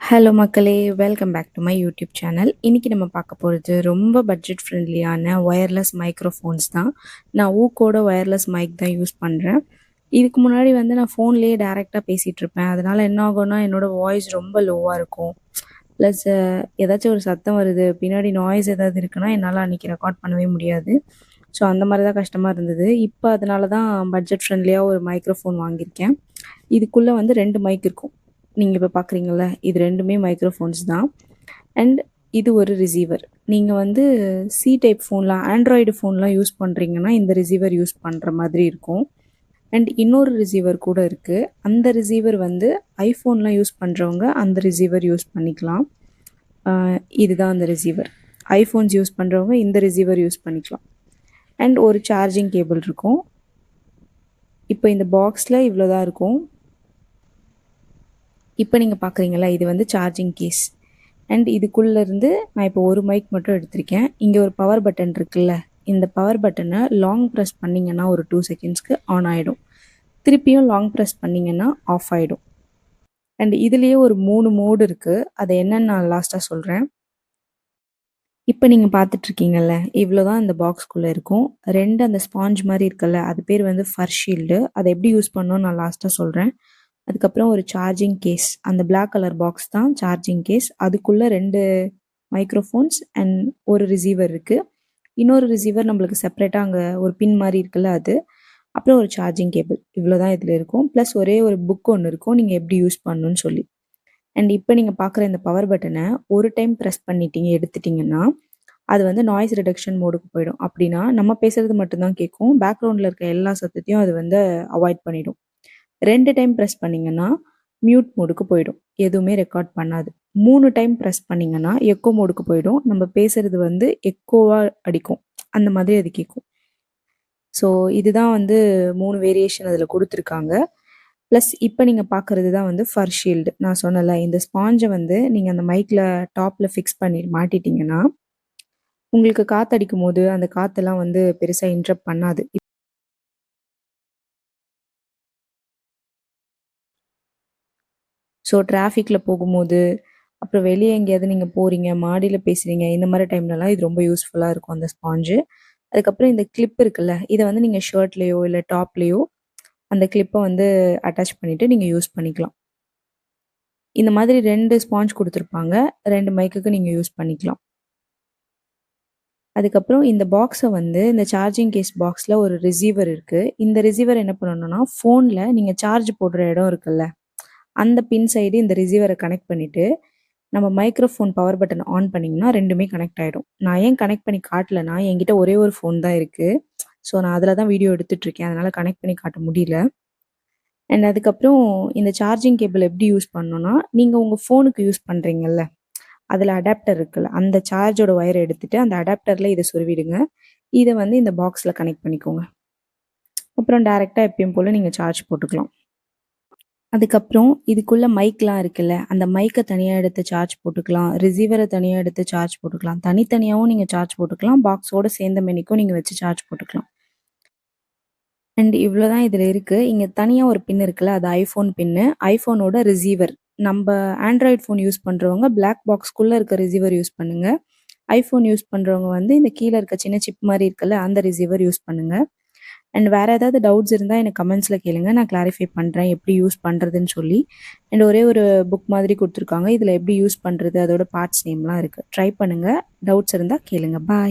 Hello மக்களே! Welcome back to my YouTube channel. இன்னைக்கு நம்ம பார்க்க போறது ரொம்ப பட்ஜெட் ஃப்ரெண்ட்லியான ஒயர்லெஸ் மைக்ரோஃபோன்ஸ் தான். நான் ஊக்கோட ஒயர்லெஸ் மைக் தான் யூஸ் பண்றேன். இதுக்கு முன்னாடி நான் ஃபோன்லேயே டைரக்ட்டா பேசிட்டுருப்பேன். அதனால என்ன ஆகும்னா, என்னோட வாய்ஸ் ரொம்ப லோவா இருக்கும். ப்ளஸ் ஏதாச்சும் ஒரு சத்தம் வருது, பின்னாடி நாய்ஸ் ஏதாவது இருக்குன்னா, என்னால அன்னைக்கு ரெக்கார்ட் பண்ணவே முடியாது. ஸோ அந்த மாரி தான் கஷ்டமா இருந்தது. இப்ப அதனால தான் பட்ஜெட் ஃப்ரெண்ட்லியா ஒரு மைக்ரோஃபோன் வாங்கியிருக்கேன். இதுக்குள்ள 2 மைக் இருக்கும். நீங்க இப்ப பார்க்குறீங்கல்ல, இது 2மே மைக்ரோஃபோன்ஸ் தான். அண்ட் இது ஒரு ரிசீவர். நீங்க சி டைப் ஃபோன்லாம் ஆண்ட்ராய்டு ஃபோன்லாம் யூஸ் பண்றீங்கன்னா, இந்த ரிசீவர் யூஸ் பண்ற மாதிரி இருக்கும். அண்ட் இன்னொரு ரிசீவர் கூட இருக்கு. அந்த ரிசீவர் ஐஃபோன்லாம் யூஸ் பண்றவங்க அந்த ரிசீவர் யூஸ் பண்ணிக்கலாம். இதுதான் அந்த ரிசீவர். ஐஃபோன்ஸ் யூஸ் பண்றவங்க இந்த ரிசீவர் யூஸ் பண்ணிக்கலாம். அண்ட் ஒரு சார்ஜிங் கேபிள் இருக்கும். இப்போ இந்த பாக்ஸ்ல இவ்வளோ தான் இருக்கும். இப்போ நீங்கள் பார்க்குறீங்களா, இது சார்ஜிங் கேஸ். அண்ட் இதுக்குள்ளேருந்து நான் இப்போ ஒரு மைக் மட்டும் எடுத்திருக்கேன். இங்கே ஒரு பவர் பட்டன் இருக்குல்ல, இந்த பவர் பட்டனை லாங் ப்ரெஸ் பண்ணிங்கன்னா ஒரு 2 செகண்ட்ஸ்க்கு ஆன் ஆகிடும். திருப்பியும் லாங் ப்ரெஸ் பண்ணிங்கன்னா ஆஃப் ஆகிடும். அண்ட் இதுலேயே ஒரு 3 மோடு இருக்குது. அதை என்னன்னு நான் லாஸ்ட்டாக சொல்கிறேன். இப்போ நீங்கள் பார்த்துட்ருக்கீங்கல்ல, இவ்வளோ தான் இந்த பாக்ஸ்குள்ளே இருக்கும். 2 அந்த ஸ்பாஞ்ச் மாதிரி இருக்குல்ல, அது பேர் ஃபர் ஷீல்டு. அதை எப்படி யூஸ் பண்ணணும்னு நான் லாஸ்ட்டாக சொல்கிறேன். அதுக்கப்புறம் ஒரு சார்ஜிங் கேஸ். அந்த பிளாக் கலர் பாக்ஸ் தான் சார்ஜிங் கேஸ். அதுக்குள்ளே 2 மைக்ரோஃபோன்ஸ் அண்ட் ஒரு ரிசீவர் இருக்குது. இன்னொரு ரிசீவர் நம்மளுக்கு செப்பரேட்டாக அங்கே ஒரு பின் மாதிரி இருக்குல்ல அது. அப்புறம் ஒரு சார்ஜிங் கேபிள். இவ்வளோ தான் இதில் இருக்கும். ப்ளஸ் ஒரே ஒரு புக் ஒன்று இருக்கும், நீங்கள் எப்படி யூஸ் பண்ணணும்னு சொல்லி. அண்ட் இப்போ நீங்கள் பார்க்குற இந்த பவர் பட்டனை ஒரு டைம் ப்ரெஸ் எடுத்துட்டிங்கன்னா அது நாய்ஸ் ரிடக்ஷன் மோடுக்கு போயிடும். அப்படின்னா நம்ம பேசுறது மட்டும்தான் கேட்கும். பேக்ரவுண்டில் இருக்க எல்லா சத்தத்தையும் அது அவாய்ட் பண்ணிடும். 2 டைம் ப்ரெஸ் பண்ணிங்கன்னா மியூட் மோடுக்கு போயிடும். எதுவுமே ரெக்கார்ட் பண்ணாது. 3 டைம் ப்ரெஸ் பண்ணிங்கன்னா எக்கோ மோடுக்கு போயிடும். நம்ம பேசுறது எக்கோவாக அடிக்கும். அந்த மாதிரி அது கேட்கும். ஸோ இதுதான் 3 வேரியேஷன் அதில் கொடுத்துருக்காங்க. ப்ளஸ் இப்போ நீங்கள் பார்க்குறது தான் ஃபர் ஷீல்டு. நான் சொன்னல, இந்த ஸ்பாஞ்சை நீங்கள் அந்த மைக்கில் டாப்பில் ஃபிக்ஸ் பண்ணி மாட்டிட்டிங்கன்னா உங்களுக்கு காற்றடிக்கும் போது அந்த காற்றெல்லாம் பெருசாக இன்ட்ரப்ட் பண்ணாது. ஸோ டிராஃபிக்கில் போகும்போது, அப்புறம் வெளியே எங்கேயாவது நீங்கள் போகிறீங்க, மாடியில் பேசுகிறீங்க, இந்த மாதிரி டைம்லலாம் இது ரொம்ப யூஸ்ஃபுல்லாக இருக்கும் அந்த ஸ்பாஞ்சு. அதுக்கப்புறம் இந்த கிளிப் இருக்குல்ல, இதை நீங்கள் ஷர்ட்லேயோ இல்லை டாப்லேயோ அந்த கிளிப்பை அட்டாச் பண்ணிவிட்டு நீங்கள் யூஸ் பண்ணிக்கலாம். இந்த மாதிரி 2 ஸ்பாஞ்ச் கொடுத்துருப்பாங்க. 2 மைக்குக்கு நீங்கள் யூஸ் பண்ணிக்கலாம். அதுக்கப்புறம் இந்த பாக்ஸை இந்த சார்ஜிங் கேஸ் பாக்ஸில் ஒரு ரிசீவர் இருக்குது. இந்த ரிசீவர் என்ன பண்ணணும்னா, ஃபோனில் நீங்கள் சார்ஜ் போடுற இடம் இருக்குல்ல, அந்த பின் சைடு இந்த ரிசீவரை கனெக்ட் பண்ணிவிட்டு நம்ம மைக்ரோஃபோன் பவர் பட்டன் ஆன் பண்ணிங்கன்னா 2மே கனெக்ட் ஆகிடும். நான் ஏன் கனெக்ட் பண்ணி காட்டலைன்னா, என்கிட்ட ஒரே ஒரு ஃபோன் தான் இருக்குது. ஸோ நான் அதில் தான் வீடியோ எடுத்துகிட்ருக்கேன். அதனால் கனெக்ட் பண்ணி காட்ட முடியல. அண்ட் அதுக்கப்புறம் இந்த சார்ஜிங் கேபிள் எப்படி யூஸ் பண்ணணும்னா, நீங்கள் உங்கள் ஃபோனுக்கு யூஸ் பண்ணுறீங்கல்ல, அதில் அடாப்டர் இருக்குல்ல, அந்த சார்ஜோட ஒயரை எடுத்துகிட்டு அந்த அடாப்டரில் இதை சொருவிடுங்க. இதை இந்த பாக்ஸில் கனெக்ட் பண்ணிக்கோங்க. அப்புறம் டைரெக்டாக எப்பயும் போல் நீங்கள் சார்ஜ் போட்டுக்கலாம். அதுக்கப்புறம் இதுக்குள்ளே மைக்லாம் இருக்குல்ல, அந்த மைக்கை தனியாக எடுத்து சார்ஜ் போட்டுக்கலாம். ரிசீவரை தனியாக எடுத்து சார்ஜ் போட்டுக்கலாம். தனித்தனியாகவும் நீங்கள் சார்ஜ் போட்டுக்கலாம். பாக்ஸோடு சேர்ந்த மேனிக்கும் நீங்கள் வச்சு சார்ஜ் போட்டுக்கலாம். அண்ட் இவ்வளோ தான் இதில் இருக்குது. இங்கே தனியாக ஒரு பின் இருக்குல்ல, அது ஐஃபோன் பின்னு. ஐஃபோனோட ரிசீவர். நம்ம ஆண்ட்ராய்டு ஃபோன் யூஸ் பண்ணுறவங்க பிளாக் பாக்ஸ்க்குள்ளே இருக்க ரிசீவர் யூஸ் பண்ணுங்கள். ஐஃபோன் யூஸ் பண்ணுறவங்க இந்த கீழே இருக்க சின்ன சிப் மாதிரி இருக்குல்ல, அந்த ரிசீவர் யூஸ் பண்ணுங்கள். அண்ட் வேறு ஏதாவது டவுட்ஸ் இருந்தால் எனக்கு கமெண்ட்ஸில் கேளுங்க. நான் கிளாரிஃபை பண்ணுறேன் எப்படி யூஸ் பண்ணுறதுன்னு சொல்லி. அண்ட் ஒரே ஒரு புக் மாதிரி கொடுத்துருக்காங்க. இதில் எப்படி யூஸ் பண்ணுறது, அதோட பார்ட்ஸ் நேம்லாம் இருக்குது. ட்ரை பண்ணுங்கள். டவுட்ஸ் இருந்தால் கேளுங்க. பாய்.